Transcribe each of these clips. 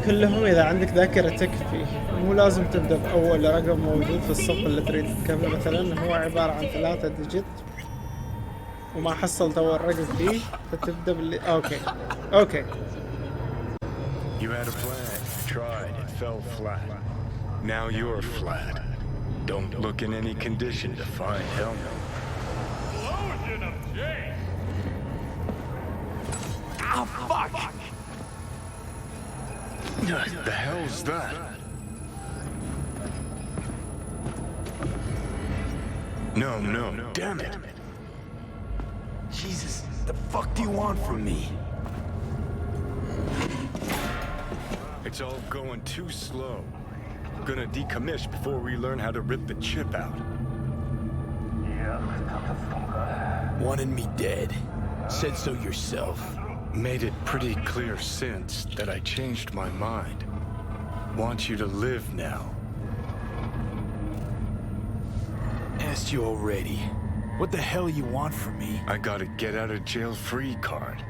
كلهم إذا عندك ذاكرة تكفي، مو لازم تبدأ بأول رقم موجود في الصف اللي تريد تكمله. مثلا هو عبارة عن 3 ديجيت وما حصلت أول رقم فيه فتبدأ باللي أوكي. You had a plan, you tried, it fell flat. Now you're flat. Don't look in any condition to find help. Explosion of change! Oh, fuck! The hell's that? No, damn it. Jesus, the fuck do you want from me? It's all going too slow. Gonna decommission before we learn how to rip the chip out. Wanted me dead. Said so yourself. Made it pretty clear since that I changed my mind. Want you to live now. Asked you already. What the hell you want from me? I got a get out of jail free card.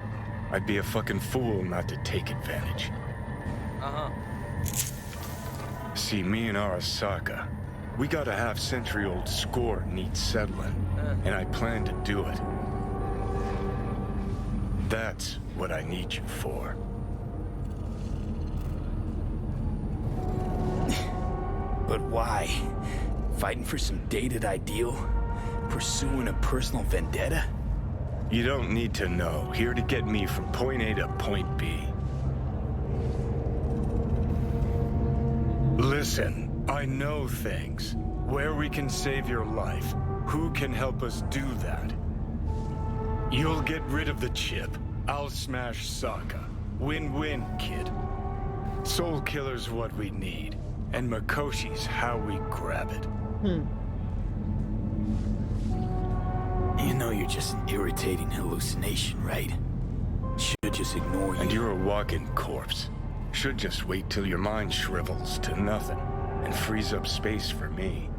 I'd be a fucking fool not to take advantage. See, me and Arasaka, we got a half-century-old score needs settling, and I plan to do it. That's what I need you for. But why? Fighting for some dated ideal? Pursuing a personal vendetta? You don't need to know. Here to get me from point A to point B. Listen, I know things. Where we can save your life. Who can help us do that? You'll get rid of the chip. I'll smash Sokka. Win-win, kid. Soul Killer's what we need. And Mikoshi's how we grab it. You know you're just an irritating hallucination, right? Should just ignore you. And you're a walking corpse. Should just wait till your mind shrivels to nothing and frees up space for me.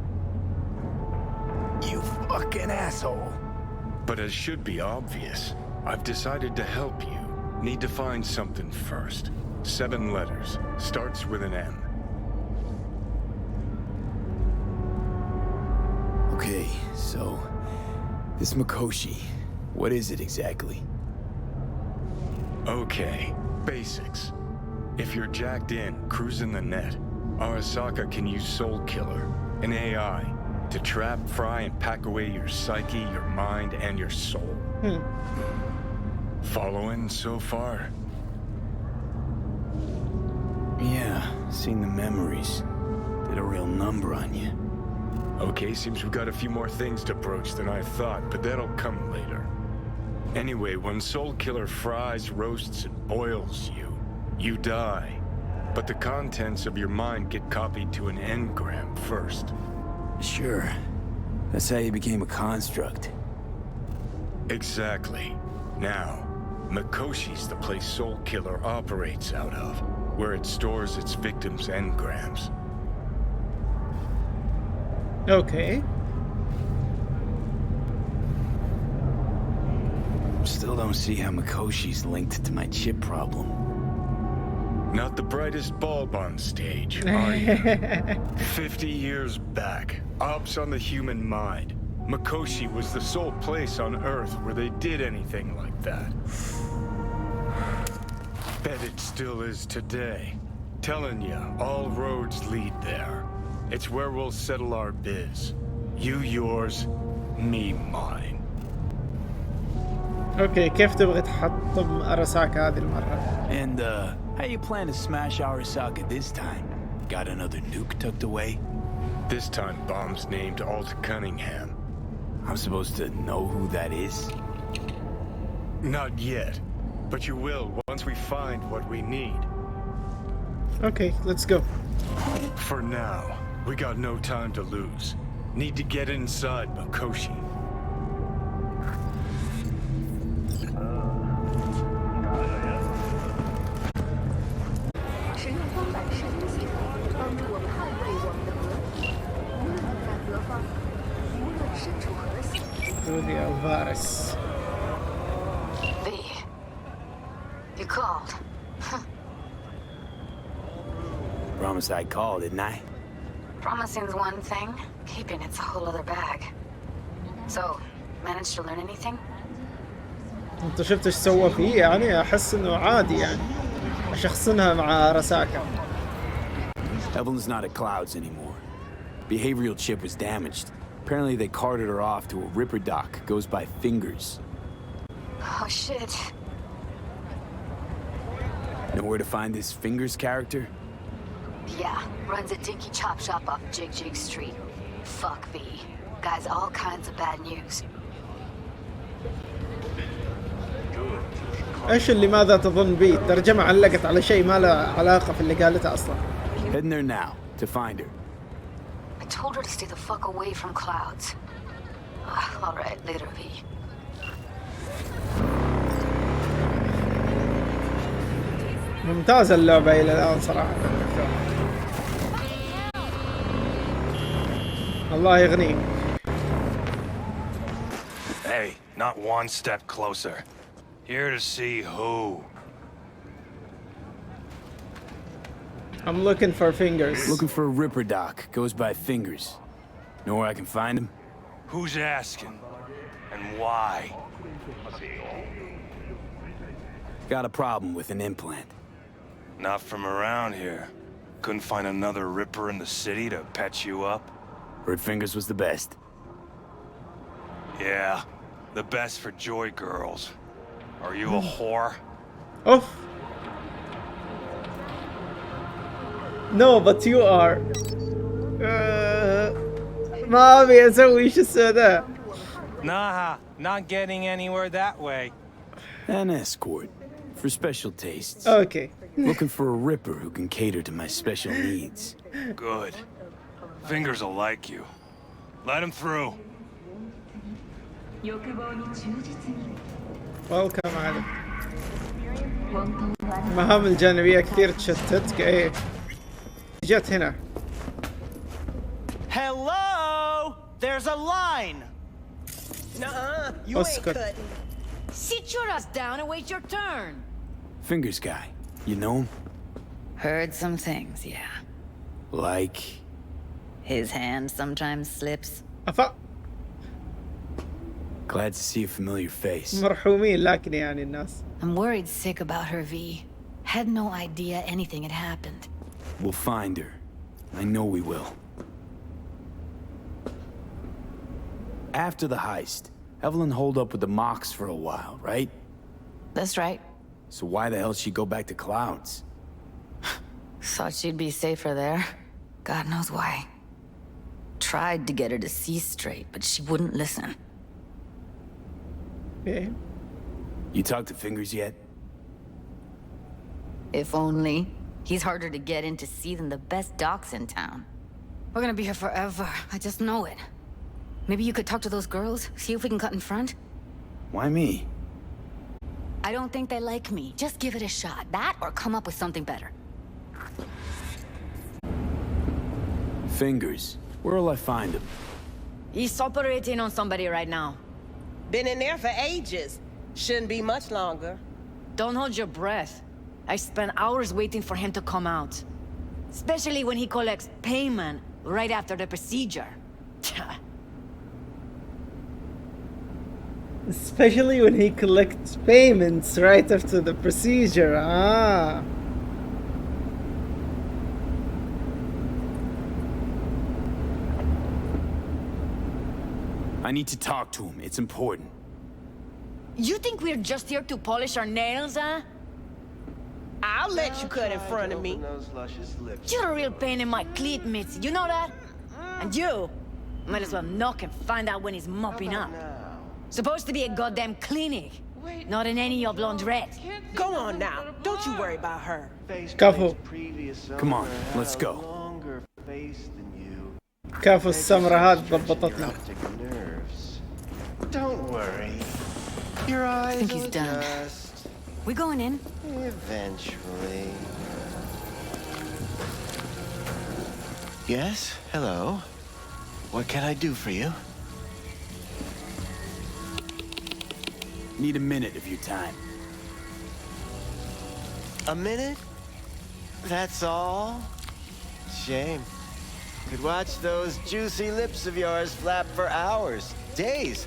You fucking asshole. But as should be obvious, I've decided to help you. Need to find something first. 7 letters. Starts with an M. Okay, so... this Mikoshi, what is it exactly? Okay, basics. If you're jacked in, cruising the net, Arasaka can use Soul Killer, an AI, to trap, fry, and pack away your psyche, your mind, and your soul. Following so far? Yeah, seen the memories. Did a real number on you. Okay, seems we've got a few more things to broach than I thought, but that'll come later. Anyway, when Soul Killer fries, roasts, and boils you, you die. But the contents of your mind get copied to an engram first. Sure. That's how you became a construct. Exactly. Now, Mikoshi's the place Soul Killer operates out of, where it stores its victims' engrams. Okay. Still don't see how Mikoshi's linked to my chip problem. Not the brightest bulb on stage, are you? 50 years back, ops on the human mind. Mikoshi was the sole place on Earth where they did anything like that. Bet it still is today. Telling ya, all roads lead there. It's where we'll settle our biz. You yours, me mine. اوكي، كيف تبغي تحطم أراساكا هذه المرة؟ And how you plan to smash Arasaka this time? Got another nuke tucked away? This time bomb's named Alt Cunningham. I'm supposed to know who that is? Not yet, but you will once we find what we need. Okay, let's go. For now, we got no time to lose. Need to get inside Mikoshi. سعودي أو فارس. V, you called. Promise I'd call, didn't I? Promising's one thing, keeping it's a whole other bag. So, managed to learn anything? انت شفت ايش سوى فيه؟ يعني احس انه عادي يعني اشخصنها مع رساكة. Evelyn's not at Clouds anymore. Behavioral chip was damaged. Apparently they carted her off to a Ripper doc. Goes by Fingers. Oh shit. Know where to find this Fingers character? Yeah, runs a dinky chop shop off Jig Street. Fuck V. Guy's all kinds of bad news. ايش اللي ماذا تظن بي؟ الترجمة علقت على شيء ما له علاقة في اللي قالته اصلا. Heading there now to find her. I told her to stay the fuck away from Clouds. All right, later, V. ممتازة اللعبة إلى الآن صراحة. الله يغنيك. Hey, not one step closer. Here to see who? I'm looking for Fingers. Looking for a Ripper doc. Goes by Fingers. Know where I can find him? Who's asking? And why? Got a problem with an implant. Not from around here. Couldn't find another Ripper in the city to patch you up? Heard Fingers was the best. Yeah, the best for joy girls. Are you a whore? Oof. No, but you are. ما أبي أسوي إيش السوداء. Nah, not getting anywhere that way. An escort. For special tastes. Okay. Looking for a Ripper who can cater to my special needs. Good. Fingers will like you. Let him through. Welcome علي. المهام الجانبية كثير تشتتك ايه. جت هنا. Hello! There's a line! Nuh-uh, you ain't اسكت. cutting. Sit your ass down and wait your turn. Fingers guy. You know him? Heard some things, yeah. Like... His hand sometimes slips. أفا Glad to see a familiar face. مرحومين لكن يعني الناس. I'm worried sick about her, V. Had no idea anything had happened. We'll find her. I know we will. After the heist, Evelyn holed up with the Mox for a while, right? That's right. So why the hell she go back to Clouds? Thought she'd be safer there. God knows why. Tried to get her to see straight, but she wouldn't listen. ايه. You talked to Fingers yet? If only. He's harder to get in to see than the best docs in town. We're gonna be here forever. I just know it. Maybe you could talk to those girls, see if we can cut in front? Why me? I don't think they like me. Just give it a shot. That or come up with something better. Fingers. Where'll I find him? He's operating on somebody right now. Been in there for ages. Shouldn't be much longer. Don't hold your breath. I spent hours waiting for him to come out. Especially when he collects payment right after the procedure. Especially when he collects payments right after the procedure. Ah. I need to talk to him. It's important. You think we're just here to polish our nails, huh? I'll let you cut in front of me. You're a real pain in my cleat mitts, you know that? And you might as well knock and find out when he's mopping up. Supposed to be a goddamn clinic, not in any of laundrette. Go on now. Don't you worry about her. كفو. Come on, let's go. كفو السمرة هذه ضبطتنا. Don't worry. Your eyes think he's will done. adjust We going in? eventually. Yes, hello. What can I do for you? Need a minute of your time. A minute? That's all? Shame. Could watch those juicy lips of yours flap for hours, days.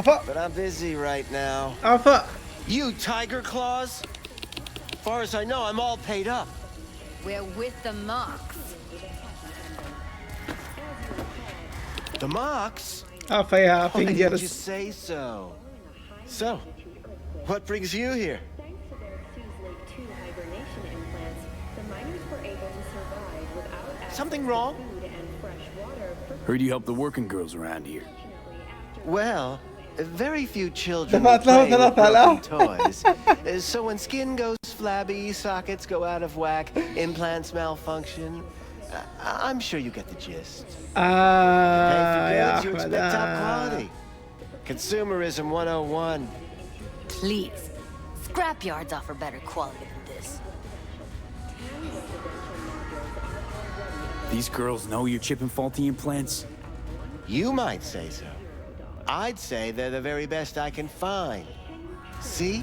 But I'm busy right now. عفا. You tiger claws? Far as I know, I'm all paid up. We're with the marks. The Mox? عفا يا Why did you fingers. say so? So, what brings you here? Something wrong? Heard you help the working girls around here. Well, very few children دفعت play له with broken 3000. toys. So when skin goes flabby, sockets go out of whack, implants malfunction, I'm sure you get the gist. Pay for يا goods, you أحمد. expect top quality. Consumerism 101. Please. Scrapyards offer better quality than this. These girls know you're chipping faulty implants? You might say so. I'd say they're the very best I can find. See?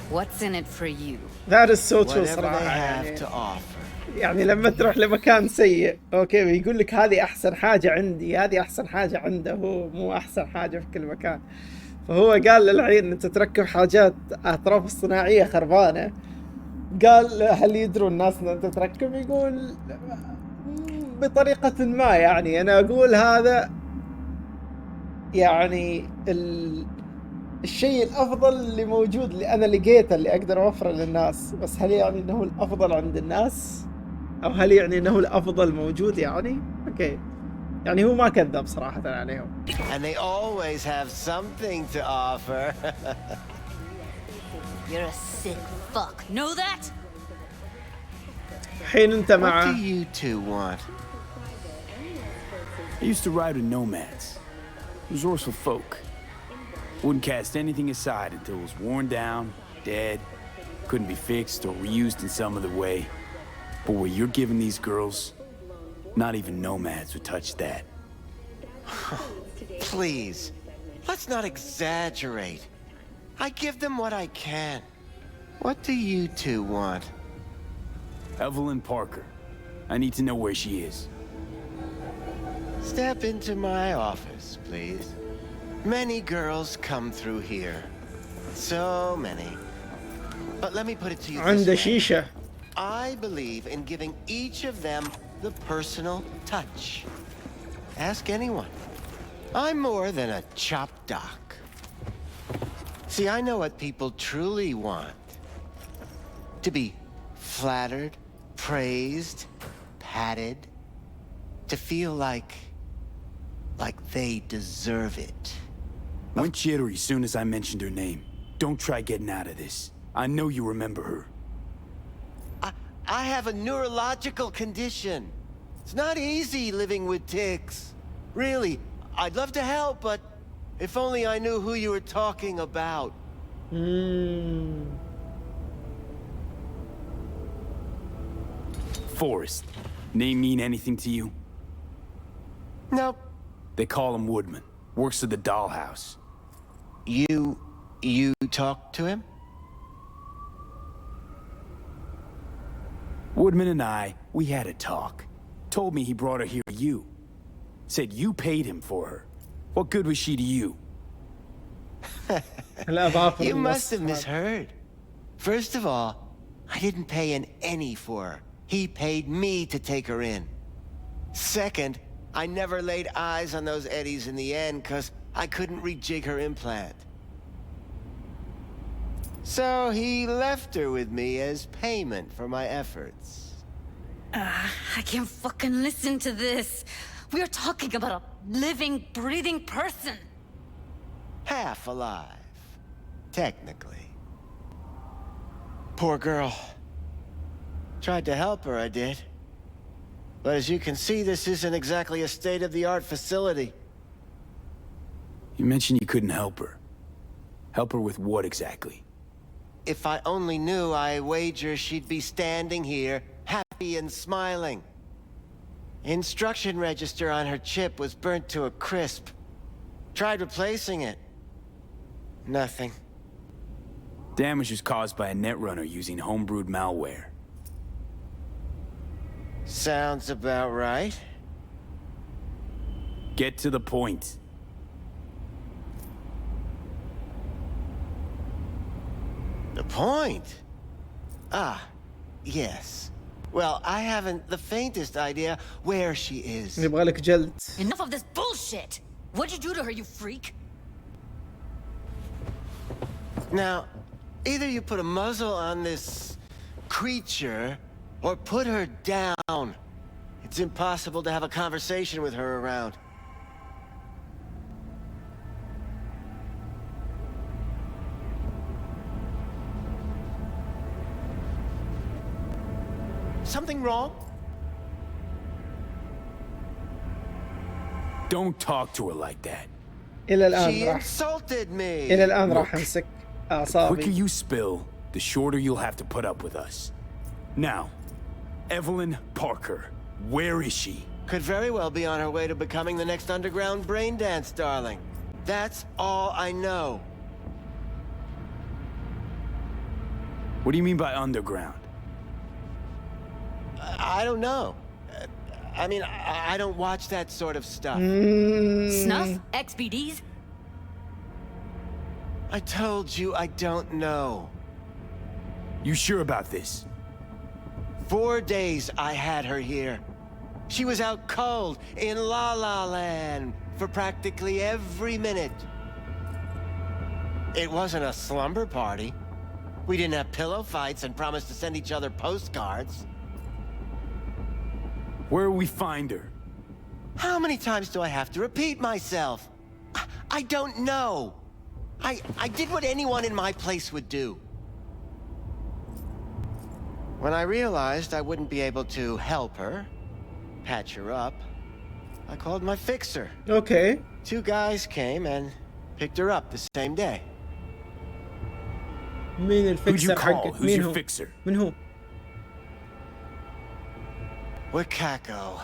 What's in it for you? That is so true Whatever they صراحة have يعني. to offer. يعني لما تروح لمكان سيء اوكي بيقول لك هذه احسن حاجة عندي، هذه احسن حاجة عنده، هو مو احسن حاجة في كل مكان. فهو قال للعين انت تركب حاجات اطراف الصناعية خربانة. قال هل يدروا الناس ان انت تركب؟ يقول بطريقة ما يعني انا اقول هذا يعني الشيء الافضل اللي موجود اللي انا لقيته اللي اقدر اوفره للناس، بس هل يعني انه الافضل عند الناس؟ او هل يعني انه الافضل موجود يعني؟ اوكي. يعني هو ما كذب صراحة عليهم. And they always have something to offer. You're a sick fuck. Know that? حين انت What مع do you two want? I used to ride with nomads. Resourceful folk. Wouldn't cast anything aside until it was worn down, dead, couldn't be fixed or reused in some other way. But what you're giving these girls, not even nomads would touch that. Please, let's not exaggerate. I give them what I can. What do you two want? Evelyn Parker. I need to know where she is. Step into my office, please. Many girls come through here. So many. But let me put it to you عنده this way. شيشة. I believe in giving each of them the personal touch. Ask anyone. I'm more than a chop doc. See, I know what people truly want. To be flattered, praised, patted. To feel like they deserve it. Went jittery as soon as I mentioned her name. Don't try getting out of this. I know you remember her. I have a neurological condition. It's not easy living with tics. Really, I'd love to help, but if only I knew who you were talking about. Forrest. Name mean anything to you? Nope. They call him Woodman. Works at the dollhouse. You talked to him? Woodman and we had a talk. Told me he brought her here for you. Said you paid him for her. What good was she to you? You must have misheard. First of all, I didn't pay an any for her. He paid me to take her in. Second, I never laid eyes on those eddies in the end because I couldn't rejig her implant. So he left her with me as payment for my efforts. I can't fucking listen to this. We are talking about a living, breathing person. Half alive. Technically. Poor girl. Tried to help her, I did. But as you can see, this isn't exactly a state-of-the-art facility. You mentioned you couldn't help her. Help her with what exactly? If I only knew, I wager she'd be standing here, happy and smiling. Instruction register on her chip was burnt to a crisp. Tried replacing it. Nothing. Damage was caused by a netrunner using homebrewed malware. Sounds about right. Get to the point. The point? Ah, yes. Well, I haven't the faintest idea where she is. يبغى لك جلد. Enough of this bullshit! What'd you do to her, you freak? Now, either you put a muzzle on this creature, or put her down. It's impossible to have a conversation with her around. Something wrong? Don't talk to her like that. إلى الآن She راح. insulted me. إلى الآن راح أمسك The quicker أعصابي. you spill, the shorter you'll have to put up with us. Now, Evelyn Parker, where is she? Could very well be on her way to becoming the next underground brain dance darling. That's all I know. What do you mean by underground? I don't know. I mean, I don't watch that sort of stuff. Snuff? XBDs? I told you I don't know. You sure about this? 4 days I had her here. She was out cold in La La Land for practically every minute. It wasn't a slumber party. We didn't have pillow fights and promised to send each other postcards. Where will we find her? How many times do I have to repeat myself? I don't know. I did what anyone in my place would do. When I realized I wouldn't be able to help her, patch her up, I called my fixer. Okay. 2 guys came and picked her up the same day. مين Who'd you الفكسر call? حقك؟ Who's مين your هو؟ fixer? من هو؟ Wakako.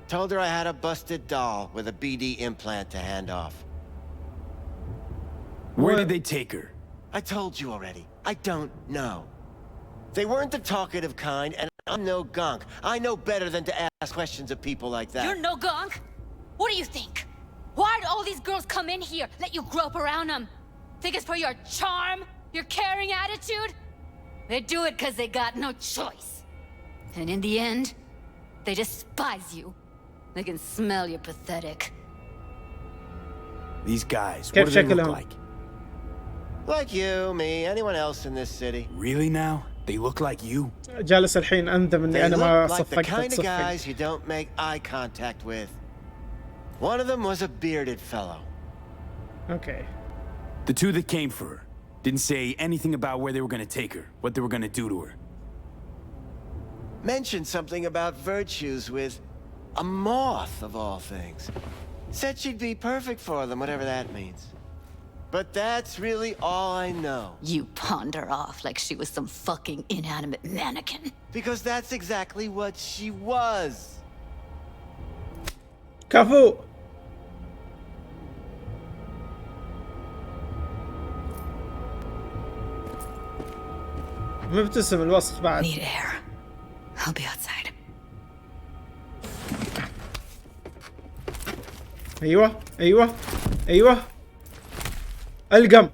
Told her I had a busted doll with a BD implant to hand off. Where did they take her? I told you already. I don't know. They weren't the talkative kind, and I'm no gunk. I know better than to ask questions of people like that. You're no gunk? What do you think? Why'd all these girls come in here, let you grope around them? Think it's for your charm? Your caring attitude? They do it because they got no choice. And in the end, they despise you. They can smell you're pathetic. These guys, كيف what do they look شكلهم؟ like? Like you, me, anyone else in this city. Really now? They look like you? جالس الحين أندم إني They أنا ما look like the صفقت kind of تصفق. guys you don't make eye contact with. One of them was a bearded fellow. Okay. The 2 that came for her didn't say anything about where they were going to take her, what they were going to do to her. Mentioned something about virtues with a moth, of all things. Said she'd be perfect for them, whatever that means. But that's really all I know. You pawned her off like she was some fucking inanimate mannequin. Because that's exactly what she was. كفو. مبتسم الوصف بعد. Need air. I'll be outside. ايوه ايوه ايوه. القم.